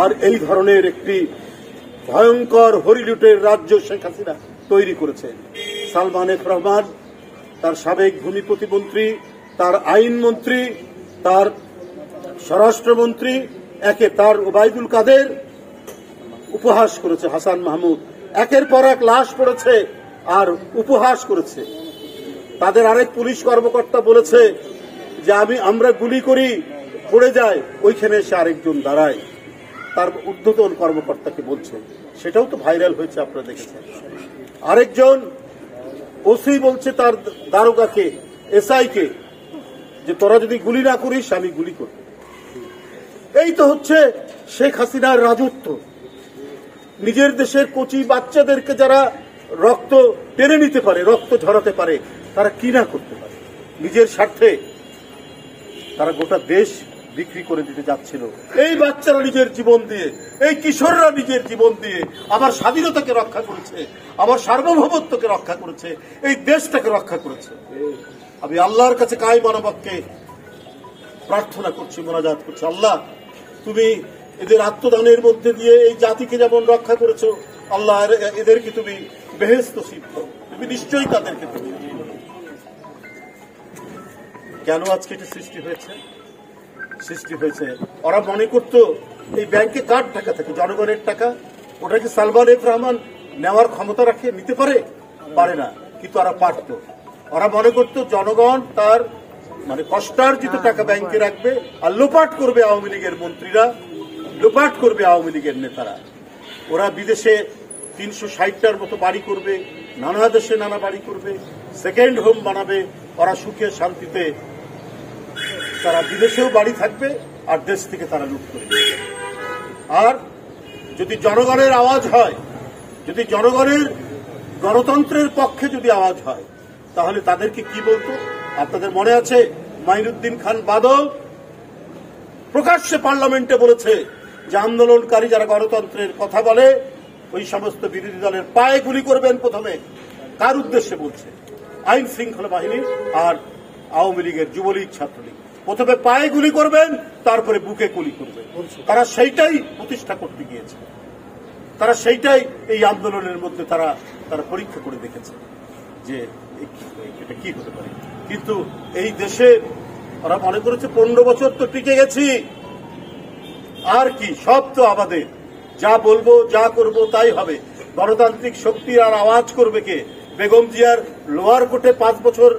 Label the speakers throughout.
Speaker 1: আর এই ধরনের একটি ভয়ঙ্কর হরিলুটের রাজ্য শেখ হাসিনা তৈরি করেছে। সালমান এফ রহমান, তার সাবেক ভূমি প্রতিমন্ত্রী, তার আইনমন্ত্রী, তার স্বরাষ্ট্রমন্ত্রী, একে তার ওবায়দুল কাদের উপহাস করেছে, হাসান মাহমুদ একের পর এক লাশ পড়েছে আর উপহাস করেছে। তাদের আরেক পুলিশ কর্মকর্তা বলেছে যে আমরা গুলি করি, পড়ে যায়, ওইখানে এসে আরেকজন দাঁড়ায়, তার ঊর্ধ্বতন কর্মকর্তাকে বলছে। সেটাও তো ভাইরাল হয়েছে, আপনারা দেখেছেন। আরেকজন ওসি বলছে তার দারোগাকে, এসআইকে, যে তোরা যদি গুলি না করিস আমি গুলি করব। এই তো হচ্ছে শেখ হাসিনার রাজত্ব। নিজের দেশের কচি বাচ্চাদেরকে যারা রক্ত টেনে নিতে পারে, রক্ত ঝরাতে পারে, তারা কি না করতে পারে। নিজের স্বার্থে তারা গোটা দেশ বিক্রি করে দিতে যাচ্ছিল। এই বাচ্চারা নিজের জীবন দিয়ে, এই কিশোররা নিজের জীবন দিয়ে আমার স্বাধীনতাকে রক্ষা করেছে, আমার সার্বভৌমত্বকে রক্ষা করেছে, এই দেশটাকে রক্ষা করেছে। আমি আল্লাহর কাছে কায় মানবকে প্রার্থনা করছি, মোনাজাত করছি, আল্লাহ তুমি এদের আত্মদানের মধ্যে দিয়ে এই জাতিকে যেমন রক্ষা করেছো, আল্লাহ এদেরকে তুমি বেহেশত নসিব করো, তুমি নিশ্চয়ই তাদেরকে তুমি। কেন আজকে এটা সৃষ্টি হয়েছে? সৃষ্টি হয়েছে ওরা মনে করত এই ব্যাংকে কার টাকা থাকে, জনগণের টাকা, ওটা কি সালমান এফ রহমান নেওয়ার ক্ষমতা রাখে, নিতে পারে না, কিন্তু ওরা পারত। ওরা মনে করত জনগণ তার মানে কষ্টার্জিত টাকা ব্যাংকে রাখবে আর লোপাট করবে আওয়ামী লীগের মন্ত্রীরা, লোপাট করবে আওয়ামী লীগের নেতারা। ওরা বিদেশে 360টার মতো বাড়ি করবে, নানা দেশে নানা বাড়ি করবে, সেকেন্ড হোম বানাবে। ওরা সুখে শান্তিতে তারা বিদেশেও বাড়ি থাকবে আর দেশ থেকে তারা লুট করবে। আর যদি জনগণের আওয়াজ হয়, যদি জনগণের গণতন্ত্রের পক্ষে যদি আওয়াজ হয়, তাহলে তাদেরকে কি বলতো? আপনাদের মনে আছে মাইনুদ্দিন খান বাদল প্রকাশ্যে পার্লামেন্টে বলেছে যে আন্দোলনকারী যারা গণতন্ত্রের কথা বলে ওই সমস্ত বিরোধী দলের পায়ে গুলি করবেন। প্রথমে কার উদ্দেশ্যে বলছে? আইন শৃঙ্খলা বাহিনী আর আওয়ামী লীগের যুবলীগ, ছাত্রলীগ। প্রথমে পায়ে গুলি করবেন, তারপরে বুকে গুলি করবেন। তারা সেইটাই প্রতিষ্ঠা করতে গিয়েছে, তারা সেইটাই এই আন্দোলনের মধ্যে তারা পরীক্ষা করে দেখেছে যে এটা কি হতে পারে। কিন্তু এই দেশে ওরা মনে করেছে 15 বছর তো টিকে গেছি, আর কি, সব তো আমাদের, যা বলবো যা করব তাই হবে। গণতান্ত্রিক শক্তি আর আওয়াজ করবে কে? বেগম জিয়ার লোয়ার কোর্টে 5 বছর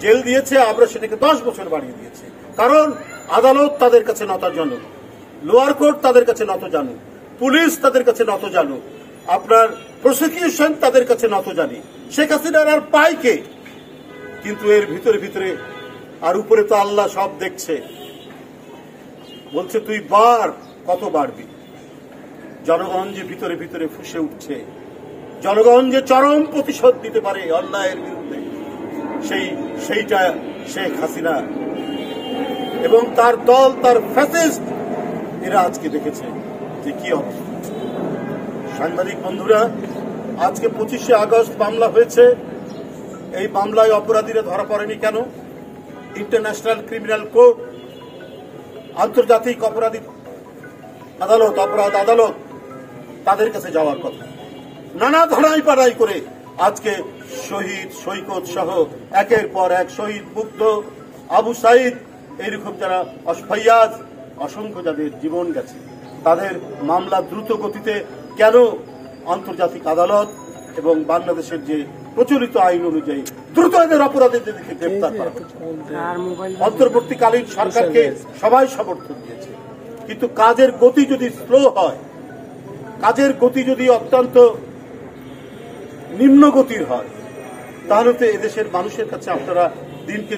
Speaker 1: জেল দিয়েছে, আমরা সেটাকে 10 বছর বাড়িয়ে দিয়েছি। কারণ আদালত তাদের কাছে নত জানুক, লোয়ার কোর্ট তাদের কাছে নত জানুক, পুলিশ তাদের কাছে নত জানুক, আপনার প্রসিকিউশন তাদের কাছে নত জানি। শেখ হাসিনার আর পায় কে? কিন্তু এর ভিতরে ভিতরে আর উপরে তো আল্লাহ সব দেখছে, বলছে তুই কত বাড়বি। জনগণ যে ভিতরে ভিতরে ফুঁসে উঠছে, জনগণ যে চরম প্রতিশোধ দিতে পারে অন্যায়ের বিরুদ্ধে, সেইটা শেখ হাসিনা এবং তার দল, তার ফ্যাসিস্ট, এরা আজকে দেখেছে যে কি অবস্থা। সাংবাদিক বন্ধুরা, আজকে 25শে আগস্ট মামলা হয়েছে। এই মামলায় অপরাধীরা ধরা পড়েনি কেন? ইন্টারন্যাশনাল ক্রিমিনাল কোর্ট, আন্তর্জাতিক অপরাধী আদালত, অপরাধ আদালত, তাদের কাছে যাওয়ার কথা। নানা ধারাই পাড়াই করে আজকে শহীদ সৈকত সহ একের পর এক শহীদ, মুগ্ধ, আবু সাইদ, এইরকম যারা অসফাইয়াজ, অসংখ্য যাদের জীবন গেছে, তাদের মামলা দ্রুত গতিতে কেন আন্তর্জাতিক আদালত এবং বাংলাদেশের যে প্রচলিত আইন অনুযায়ী দ্রুত এদের অপরাধীদেরকে গ্রেপ্তার করা হচ্ছে। অন্তর্বর্তীকালীন সরকারকে সবাই সমর্থন দিয়েছে, কিন্তু কাজের গতি যদি স্লো হয়, কাজের গতি যদি অত্যন্ত নিম্ন গতির হয়, তাহলে তো এদেশের মানুষের কাছে আপনারা দিনকে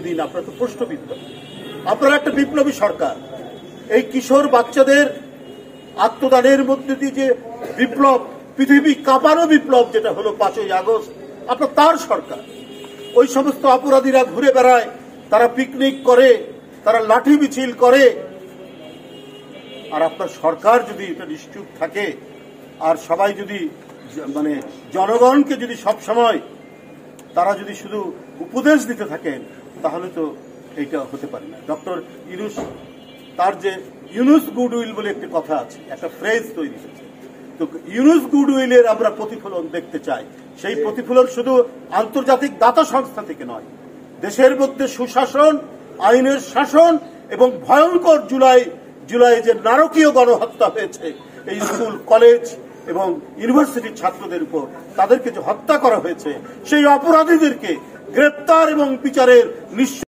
Speaker 1: দিন আপনারা তো প্রশ্নবিদ্ধ। আপনারা একটা বিপ্লবী সরকার, এই কিশোর বাচ্চাদের আত্মদানের মধ্যে দিয়ে যে বিপ্লব, পৃথিবী কাঁপানো বিপ্লব যেটা হলো 5ই আগস্ট, আপনার তার সরকার। ওই সমস্ত অপরাধীরা ঘুরে বেড়ায়, তারা পিকনিক করে, তারা লাঠি মিছিল করে। আর আপনার সরকার যদি এটা নিশ্চুপ থাকে আর সবাই যদি মানে জনগণকে যদি সব সময় তারা যদি শুধু উপদেশ দিতে থাকেন, তাহলে তো এইটা হতে পারে না। ডক্টর ইউনূস তার যে ইউনুস গুডউইল বলে একটি কথা আছে, একটা ফ্রেজ তৈরি হয়েছে। তো ইউনুস গুডউইলের আমরা প্রতিফলন দেখতে চাই। সেই প্রতিফলন শুধু আন্তর্জাতিক দাতা সংস্থা থেকে নয়, দেশের মধ্যে সুশাসন, আইনের শাসন এবং ভয়ঙ্কর জুলাই যে নারকীয় গণহত্যা হয়েছে এই স্কুল, কলেজ এবং ইউনিভার্সিটির ছাত্রদের উপর, তাদেরকে যে হত্যা করা হয়েছে, সেই অপরাধীদেরকে গ্রেপ্তার এবং বিচারের নিশ্চয়